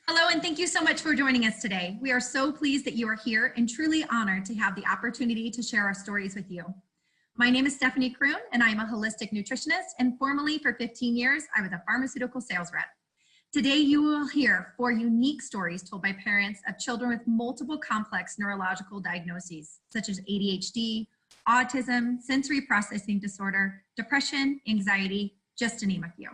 Hello, and thank you so much for joining us today. We are so pleased that you are here and truly honored to have the opportunity to share our stories with you. My name is Stephanie Kroon, and I am a holistic nutritionist, and formerly for 15 years, I was a pharmaceutical sales rep. Today, you will hear 4 unique stories told by parents of children with multiple complex neurological diagnoses, such as ADHD, autism, sensory processing disorder, depression, anxiety, just to name a few.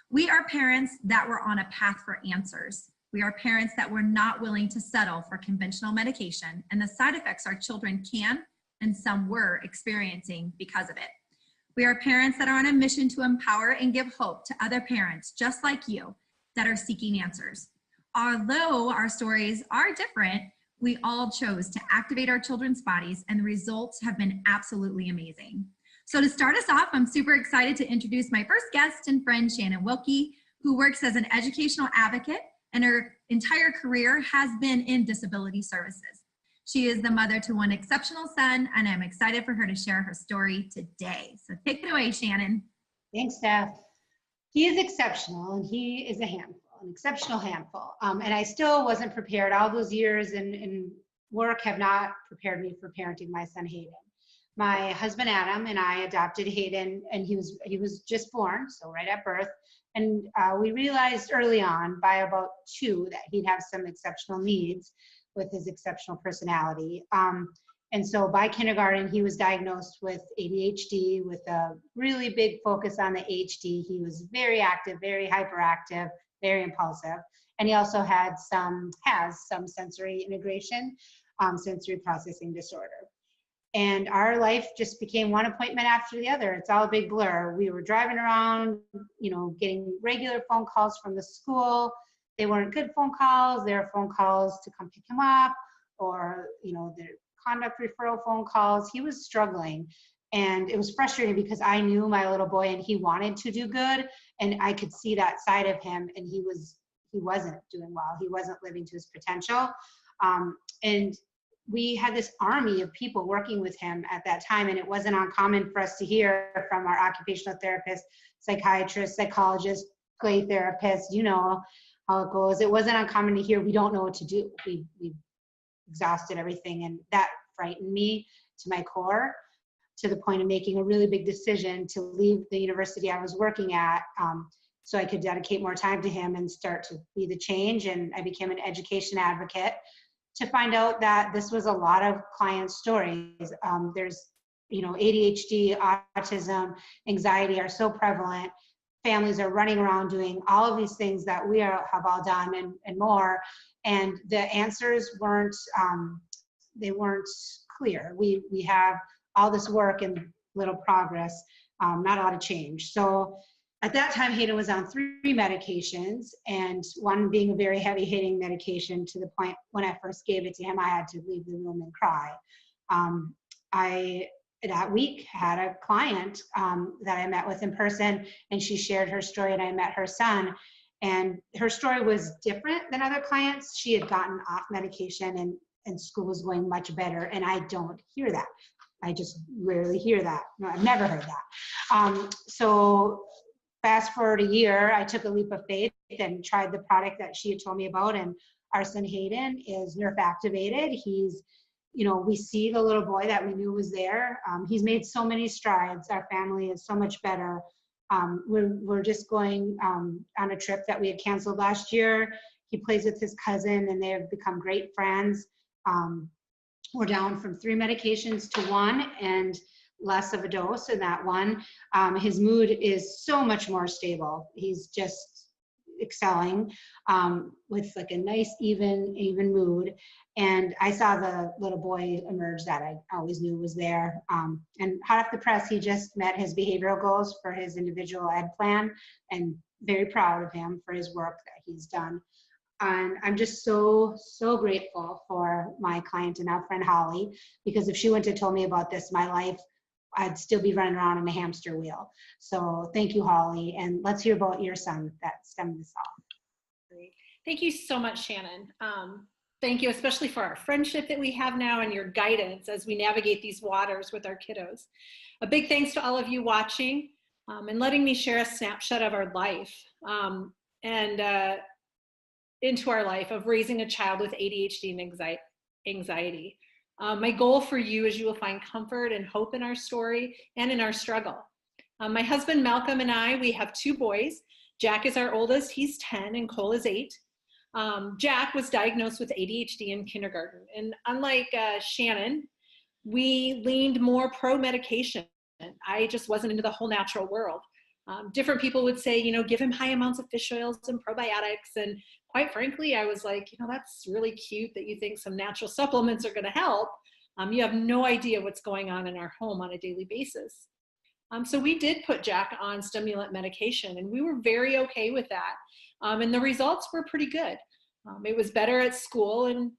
We are parents that were on a path for answers. We are parents that were not willing to settle for conventional medication and the side effects our children can and some were experiencing because of it. We are parents that are on a mission to empower and give hope to other parents just like you that are seeking answers. Although our stories are different, we all chose to activate our children's bodies and the results have been absolutely amazing. So to start us off, I'm super excited to introduce my first guest and friend, Shannon Wilkie, who works as an educational advocate and her entire career has been in disability services. She is the mother to one exceptional son, and I'm excited for her to share her story today. So take it away, Shannon. Thanks, Steph. He is exceptional, and he is a handful, an exceptional handful. And I still wasn't prepared. All those years in work have not prepared me for parenting my son, Hayden. My husband, Adam, and I adopted Hayden, and he was just born, so right at birth. And we realized early on, by about 2, that he'd have some exceptional needs with his exceptional personality. And so by kindergarten, he was diagnosed with ADHD with a really big focus on the HD. He was very active, very hyperactive, very impulsive. And he also has some sensory integration, sensory processing disorder. And our life just became one appointment after the other. It's all a big blur. We were driving around, getting regular phone calls from the school. They weren't good phone calls. They were phone calls to come pick him up or, their conduct referral phone calls. He was struggling. And it was frustrating because I knew my little boy and he wanted to do good. And I could see that side of him and he wasn't doing well. He wasn't living to his potential. And we had this army of people working with him at that time, and it wasn't uncommon for us to hear from our occupational therapists, psychiatrists, psychologists, play therapists, how it goes. It wasn't uncommon to hear, we don't know what to do. We exhausted everything, and that frightened me to my core, to the point of making a really big decision to leave the university I was working at so I could dedicate more time to him and start to be the change. And I became an education advocate to find out that this was a lot of client stories. There's, ADHD, autism, anxiety are so prevalent. Families are running around doing all of these things that we have all done and more. And the answers weren't clear. We have all this work and little progress, not a lot of change. So at that time, Hayden was on 3 medications, and one being a very heavy-hitting medication to the point when I first gave it to him, I had to leave the room and cry. I, that week, had a client that I met with in person, and she shared her story, and I met her son. And her story was different than other clients. She had gotten off medication, and school was going much better, and I don't hear that. I just rarely hear that. No, I've never heard that. So fast forward a year, I took a leap of faith and tried the product that she had told me about, and our son Hayden is nerve activated. He's, we see the little boy that we knew was there. He's made so many strides. Our family is so much better. We're just going on a trip that we had canceled last year. He plays with his cousin and they have become great friends. We're down from 3 medications to 1 and less of a dose in that one. His mood is so much more stable. He's just excelling with like a nice, even mood. And I saw the little boy emerge that I always knew was there. And hot off the press, he just met his behavioral goals for his individual ed plan, and very proud of him for his work that he's done. And I'm just so grateful for my client and our friend Holly, because if she wouldn't have told me about this, my life, I'd still be running around in a hamster wheel. So thank you, Holly. And let's hear about your son that stemmed this off. Great. Thank you so much, Shannon. Thank you, especially for our friendship that we have now and your guidance as we navigate these waters with our kiddos. A big thanks to all of you watching and letting me share a snapshot of our life. into our life of raising a child with ADHD and anxiety. My goal for you is you will find comfort and hope in our story and in our struggle. My husband Malcolm and I, we have 2 boys. Jack is our oldest, he's 10, and Cole is 8. Jack was diagnosed with ADHD in kindergarten, and unlike Shannon, we leaned more pro-medication. I just wasn't into the whole natural world. Different people would say, give him high amounts of fish oils and probiotics, and quite frankly, I was like, that's really cute that you think some natural supplements are going to help. You have no idea what's going on in our home on a daily basis. So we did put Jack on stimulant medication, and we were very okay with that. And the results were pretty good. It was better at school, and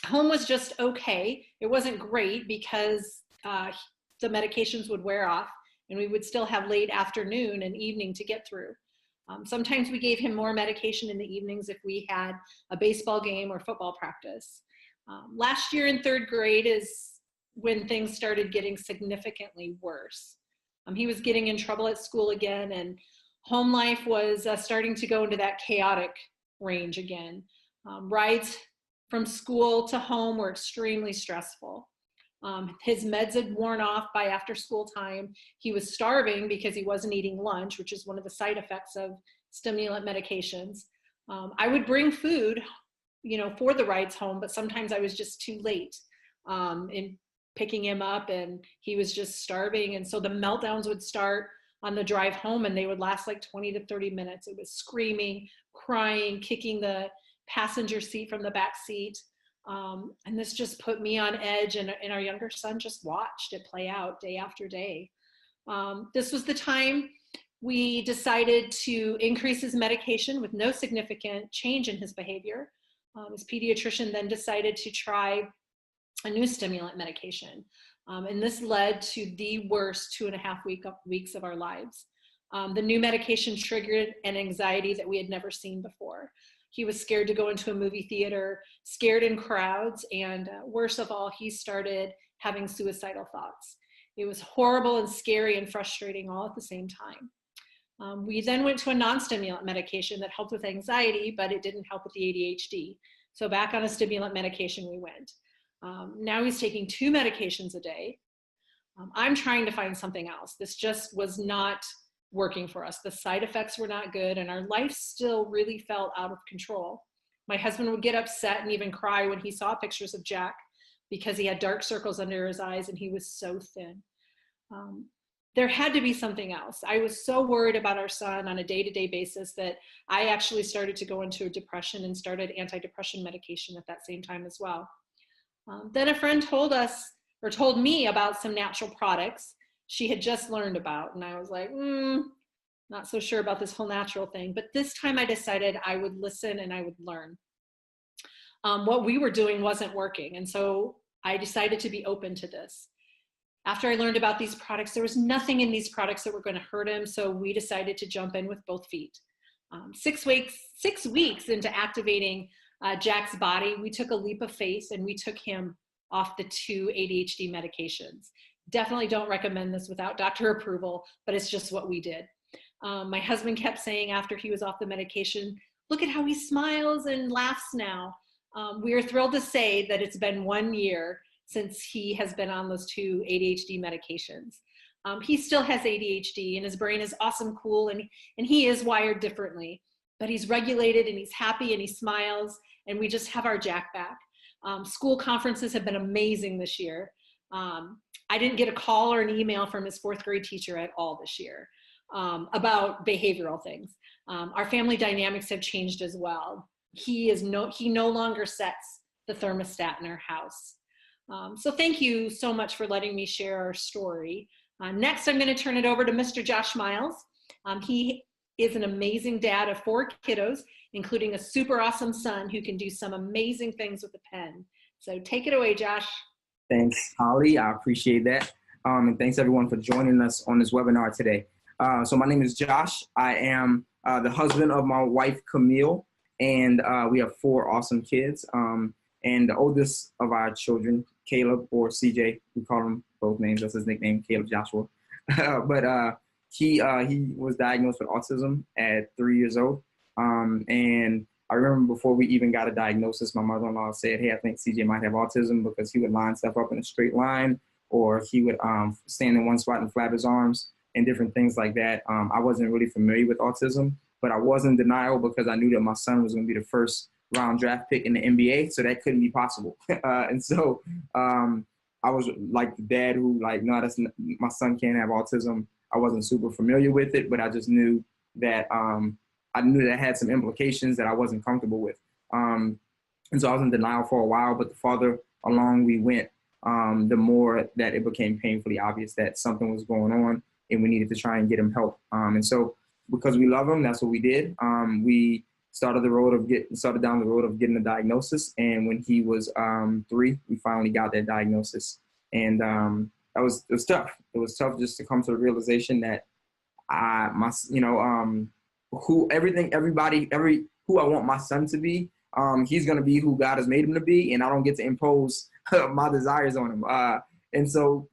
home was just okay. It wasn't great because the medications would wear off, and we would still have late afternoon and evening to get through. Sometimes we gave him more medication in the evenings if we had a baseball game or football practice. Last year in 3rd grade is when things started getting significantly worse. He was getting in trouble at school again, and home life was starting to go into that chaotic range again. Rides from school to home were extremely stressful. His meds had worn off by after school time. He was starving because he wasn't eating lunch, which is one of the side effects of stimulant medications. I would bring food, for the rides home, but sometimes I was just too late in picking him up, and he was just starving. And so the meltdowns would start on the drive home, and they would last like 20 to 30 minutes. It was screaming, crying, kicking the passenger seat from the back seat. And this just put me on edge, and our younger son just watched it play out day after day. This was the time we decided to increase his medication with no significant change in his behavior. His pediatrician then decided to try a new stimulant medication. And this led to the worst 2.5 weeks of our lives. The new medication triggered an anxiety that we had never seen before. He was scared to go into a movie theater, scared in crowds, and worst of all, he started having suicidal thoughts. It was horrible and scary and frustrating all at the same time. We then went to a non-stimulant medication that helped with anxiety, but it didn't help with the ADHD. So back on a stimulant medication we went. Now he's taking 2 medications a day. I'm trying to find something else. This just was not working for us. The side effects were not good, and our life still really felt out of control. My husband would get upset and even cry when he saw pictures of Jack because he had dark circles under his eyes and he was so thin. There had to be something else. I was so worried about our son on a day-to-day basis that I actually started to go into a depression and started antidepressant medication at that same time as well. Then a friend told me about some natural products she had just learned about, and I was like, not so sure about this whole natural thing. But this time I decided I would listen and I would learn. What we were doing wasn't working, and so I decided to be open to this. After I learned about these products, there was nothing in these products that were going to hurt him, so we decided to jump in with both feet. 6 weeks into activating Jack's body, we took a leap of faith and we took him off the 2 ADHD medications. Definitely don't recommend this without doctor approval, but it's just what we did. My husband kept saying after he was off the medication, look at how he smiles and laughs now. We are thrilled to say that it's been 1 year since he has been on those 2 ADHD medications. He still has ADHD and his brain is awesome cool, and he is wired differently, but he's regulated and he's happy and he smiles, and we just have our Jack back. School conferences have been amazing this year. I didn't get a call or an email from his 4th grade teacher at all this year about behavioral things. Our family dynamics have changed as well. He no longer sets the thermostat in our house. So thank you so much for letting me share our story. Next, I'm going to turn it over to Mr. Josh Miles. He is an amazing dad of 4 kiddos, including a super awesome son who can do some amazing things with a pen. So take it away, Josh. Thanks, Holly. I appreciate that. And thanks everyone for joining us on this webinar today. So my name is Josh. I am the husband of my wife, Camille, and we have 4 awesome kids. And the oldest of our children, Caleb, or CJ, we call him both names. That's his nickname, Caleb Joshua. But he was diagnosed with autism at 3 years old. And I remember before we even got a diagnosis, my mother-in-law said, hey, I think CJ might have autism, because he would line stuff up in a straight line, or he would stand in one spot and flap his arms and different things like that. I wasn't really familiar with autism, but I was in denial because I knew that my son was going to be the first round draft pick in the NBA, so that couldn't be possible. And so I was like the dad who like, no, my son can't have autism. I wasn't super familiar with it, but I just knew that I knew that had some implications that I wasn't comfortable with. And so I was in denial for a while, but the farther along we went, the more that it became painfully obvious that something was going on and we needed to try and get him help. And so because we love him, that's what we did. We started down the road of getting a diagnosis. And when he was 3, we finally got that diagnosis. And it was tough. It was tough just to come to the realization that who I want my son to be, he's going to be who God has made him to be, and I don't get to impose my desires on him. And so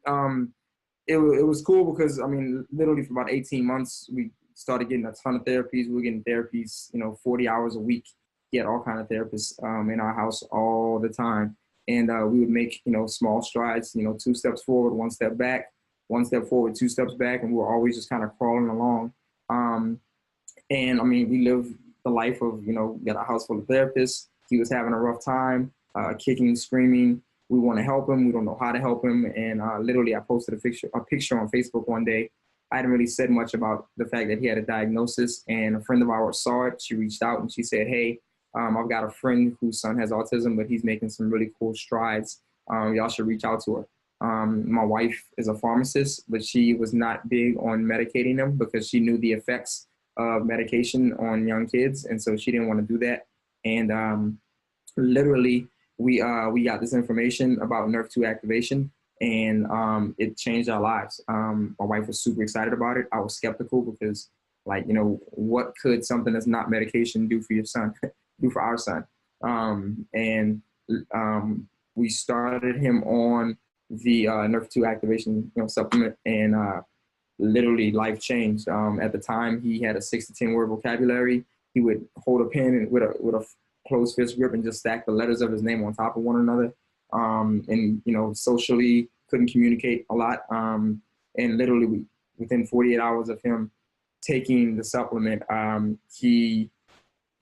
it was cool because, I mean, literally for about 18 months, we started getting a ton of therapies. We were getting therapies, 40 hours a week. Get all kind of therapists in our house all the time. And we would make, small strides, 2 steps forward, 1 step back, 1 step forward, 2 steps back. And we were always just kind of crawling along. And I mean, we lived the life of, got a house full of therapists. He was having a rough time, kicking, screaming. We want to help him. We don't know how to help him. And literally, I posted a picture on Facebook one day. I hadn't really said much about the fact that he had a diagnosis, and a friend of ours saw it. She reached out and she said, hey, I've got a friend whose son has autism, but he's making some really cool strides. Y'all should reach out to her. My wife is a pharmacist, but she was not big on medicating him because she knew the effects of medication on young kids. And so she didn't want to do that. And literally, we got this information about Nerve 2 activation, and it changed our lives. My wife was super excited about it. I was skeptical because, what could something that's not medication do for your son, do for our son? And we started him on the Nerve 2 activation supplement, and literally life changed. At the time, he had a 6 to 10 word vocabulary. He would hold a pen and with a closed fist grip and just stack the letters of his name on top of one another. And socially couldn't communicate a lot. And literally within 48 hours of him taking the supplement, he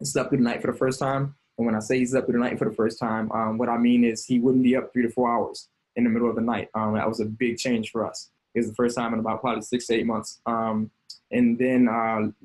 slept through the night for the first time. And when I say he slept through the night for the first time, what I mean is he wouldn't be up 3 to 4 hours in the middle of the night. That was a big change for us. It was the first time in about probably 6 to 8 months. And then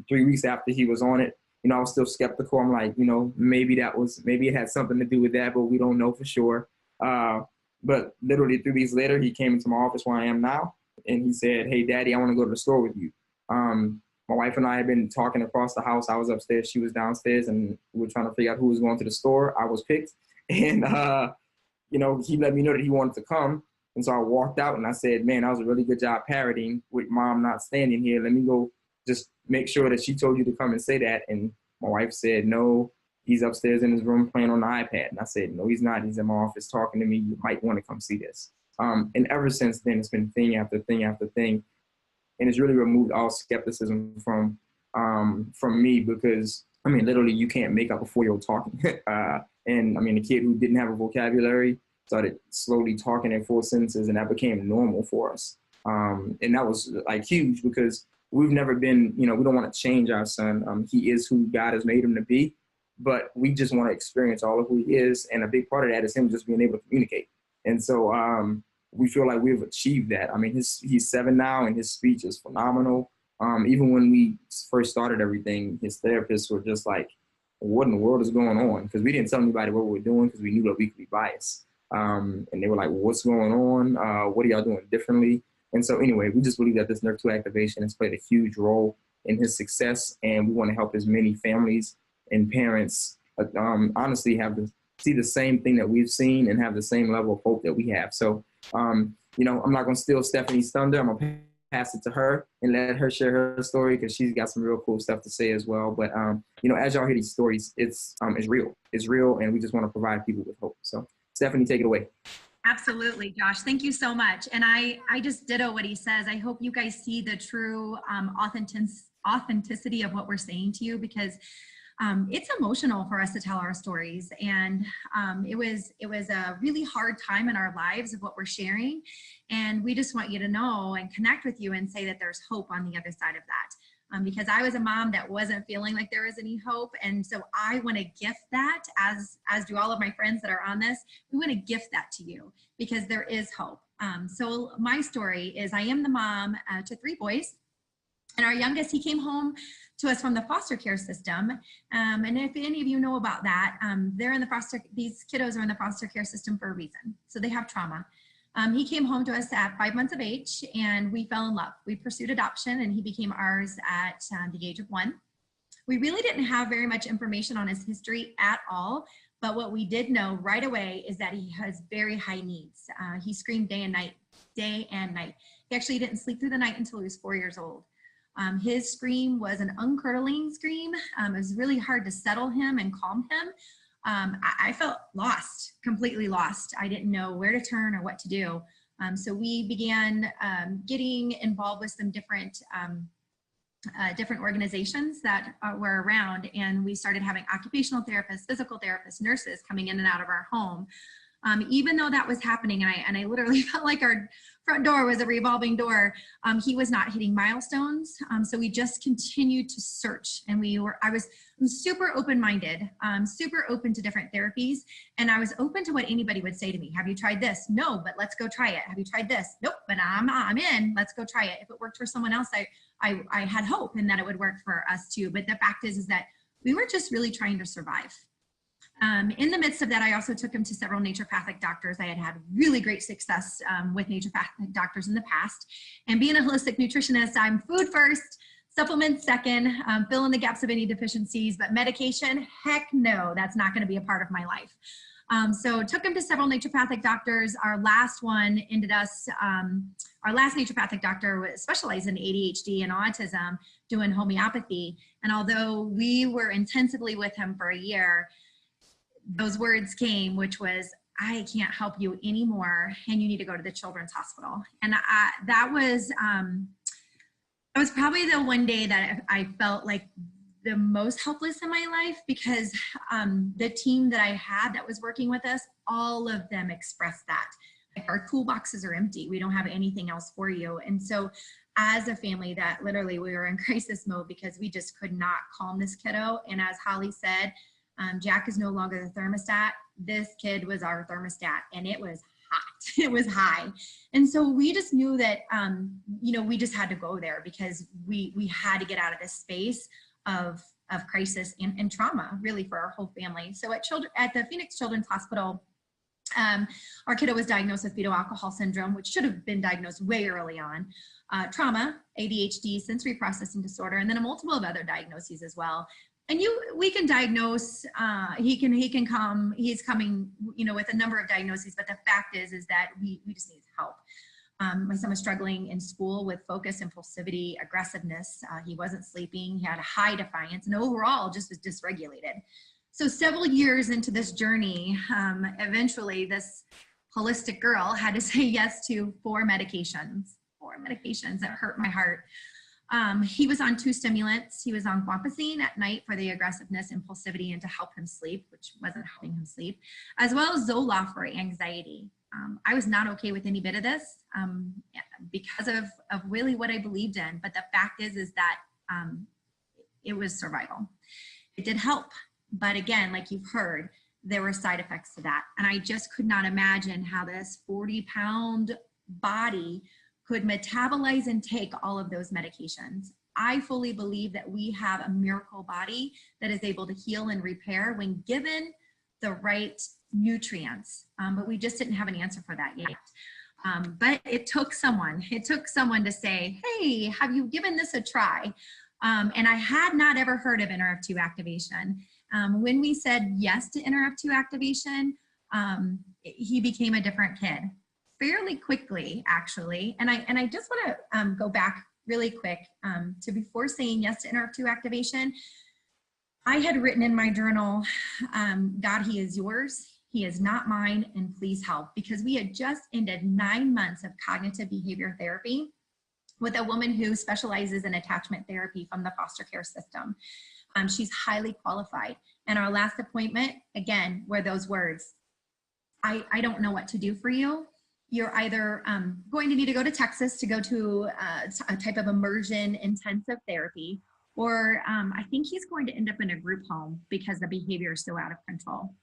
3 weeks after he was on it, I was still skeptical. I'm like, maybe it had something to do with that, but we don't know for sure. But literally 3 weeks later, he came into my office where I am now, and he said, hey, Daddy, I want to go to the store with you. My wife and I had been talking across the house. I was upstairs, she was downstairs, and we were trying to figure out who was going to the store. I was picked, and he let me know that he wanted to come. And so I walked out and I said, man, that was a really good job parroting with Mom not standing here. Let me go just make sure that she told you to come and say that. And my wife said, no, he's upstairs in his room playing on the iPad. And I said, no, he's not. He's in my office talking to me. You might want to come see this. And ever since then, it's been thing after thing after thing. And it's really removed all skepticism from me because, literally you can't make up a 4-year-old talking. And the kid who didn't have a vocabulary started slowly talking in full sentences, and that became normal for us. And that was huge because we've never been, we don't want to change our son. He is who God has made him to be, but we just want to experience all of who he is. And a big part of that is him just being able to communicate. And so we feel like we've achieved that. He's 7 now, and his speech is phenomenal. Even when we first started everything, his therapists were just like, what in the world is going on? Because we didn't tell anybody what we were doing because we knew that we could be biased. And they were like, what's going on? What are y'all doing differently? And so anyway, we just believe that this Nerve 2 activation has played a huge role in his success. And we want to help as many families and parents honestly see the same thing that we've seen and have the same level of hope that we have. So, I'm not going to steal Stephanie's thunder. I'm going to pass it to her and let her share her story because she's got some real cool stuff to say as well. But, as y'all hear these stories, it's real. It's real, and we just want to provide people with hope. So, Stephanie, take it away. Absolutely, Josh. Thank you so much. And I just ditto what he says. I hope you guys see the true authenticity of what we're saying to you, because it's emotional for us to tell our stories. And it was a really hard time in our lives of what we're sharing. And we just want you to know and connect with you and say that there's hope on the other side of that. Because I was a mom that wasn't feeling like there was any hope. And so I want to gift that, as do all of my friends that are on this. We want to gift that to you because there is hope. So my story is I am the mom to 3 boys. And our youngest, he came home to us from the foster care system. And if any of you know about that, these kiddos are in the foster care system for a reason. So they have trauma. He came home to us at 5 months of age and we fell in love. We pursued adoption and he became ours at the age of 1. We really didn't have very much information on his history at all. But what we did know right away is that he has very high needs. He screamed day and night. He actually didn't sleep through the night until he was 4 years old. His scream was an uncurdling scream. It was really hard to settle him and calm him. I felt lost, completely lost. I didn't know where to turn or what to do. So we began getting involved with some different organizations that were around, and we started having occupational therapists, physical therapists, nurses coming in and out of our home. Even though that was happening, and I literally felt like our front door was a revolving door, he was not hitting milestones. So we just continued to search, and I was super open-minded, super open to different therapies. And I was open to what anybody would say to me. Have you tried this? No, but let's go try it. Have you tried this? Nope, but I'm in, let's go try it. If it worked for someone else, I had hope and that it would work for us too. But the fact is that we were just really trying to survive. In the midst of that, I also took him to several naturopathic doctors. I had had really great success with naturopathic doctors in the past. And being a holistic nutritionist, I'm food first, supplements second, fill in the gaps of any deficiencies, but medication, heck no, that's not going to be a part of my life. So took him to several naturopathic doctors. Our last one ended us, our last naturopathic doctor specialized in ADHD and autism, doing homeopathy. And although we were intensively with him for a year, those words came, which was, I can't help you anymore, and you need to go to the children's hospital. And that was probably the one day that I felt like the most helpless in my life, because the team that I had that was working with us, all of them expressed that. Like, our toolboxes are empty. We don't have anything else for you. And so as a family, that literally we were in crisis mode because we just could not calm this kiddo. And as Holly said, Jack is no longer the thermostat. This kid was our thermostat, and it was hot. It was high. And so we just knew that, we just had to go there because we had to get out of this space of crisis and trauma, really, for our whole family. So at the Phoenix Children's Hospital, our kiddo was diagnosed with fetal alcohol syndrome, which should have been diagnosed way early on. Trauma, ADHD, sensory processing disorder, and then a multiple of other diagnoses as well. And we can diagnose, he's coming, with a number of diagnoses, but the fact is that we just need help. My son was struggling in school with focus, impulsivity, aggressiveness. He wasn't sleeping, he had a high defiance, and overall just was dysregulated. So several years into this journey, eventually this holistic girl had to say yes to 4 medications that hurt my heart. He was on 2 stimulants. He was on guanfacine at night for the aggressiveness, impulsivity, and to help him sleep, which wasn't helping him sleep, as well as Zoloft for anxiety. I was not okay with any bit of this because of really what I believed in. But the fact is that it was survival. It did help. But again, like you've heard, there were side effects to that. And I just could not imagine how this 40-pound body could metabolize and take all of those medications. I fully believe that we have a miracle body that is able to heal and repair when given the right nutrients, but we just didn't have an answer for that yet. But it took someone to say, hey, have you given this a try? And I had not ever heard of NRF2 activation. When we said yes to NRF2 activation, he became a different kid. Fairly quickly, actually. And I just want to go back really quick to before saying yes to NRF2 activation. I had written in my journal, God, he is yours, he is not mine, and please help, because we had just ended 9 months of cognitive behavior therapy with a woman who specializes in attachment therapy from the foster care system. She's highly qualified. And our last appointment, again, were those words, I don't know what to do for you. You're either going to need to go to Texas to go to a type of immersion intensive therapy, or I think he's going to end up in a group home because the behavior is so out of control.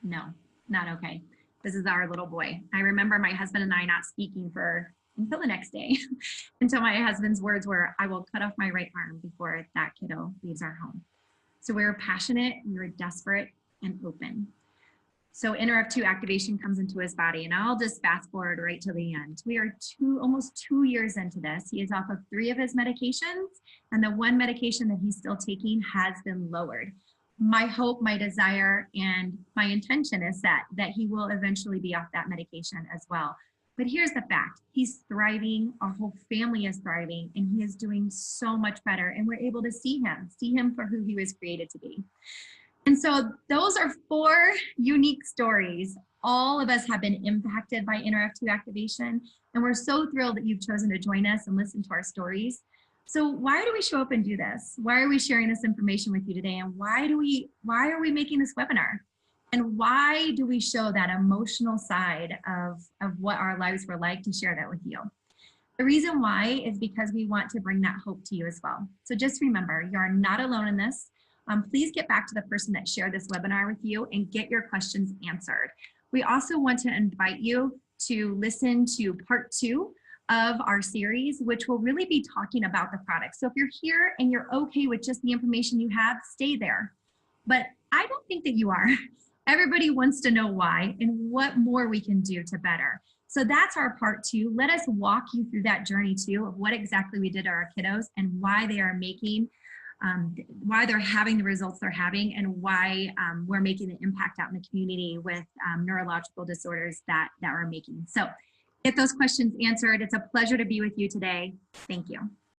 No, not okay. This is our little boy. I remember my husband and I not speaking until the next day, until my husband's words were, I will cut off my right arm before that kiddo leaves our home. So we were passionate, we were desperate and open. So NRF2 activation comes into his body, and I'll just fast forward right to the end. We are almost 2 years into this. He is off of 3 of his medications, and the 1 medication that he's still taking has been lowered. My hope, my desire, and my intention is that he will eventually be off that medication as well. But here's the fact, he's thriving, our whole family is thriving, and he is doing so much better, and we're able to see him for who he was created to be. And so those are 4 unique stories. All of us have been impacted by NRF2 activation, and we're so thrilled that you've chosen to join us and listen to our stories. So why do we show up and do this? Why are we sharing this information with you today? And why are we making this webinar? And why do we show that emotional side of what our lives were like to share that with you? The reason why is because we want to bring that hope to you as well. So just remember, you are not alone in this. Please get back to the person that shared this webinar with you and get your questions answered. We also want to invite you to listen to part 2 of our series, which will really be talking about the product. So if you're here and you're okay with just the information you have, stay there. But I don't think that you are. Everybody wants to know why and what more we can do to better. So that's our part 2. Let us walk you through that journey too of what exactly we did to our kiddos and why they are making why they're having the results they're having, and why we're making an impact out in the community with neurological disorders that we're making. So get those questions answered. It's a pleasure to be with you today. Thank you.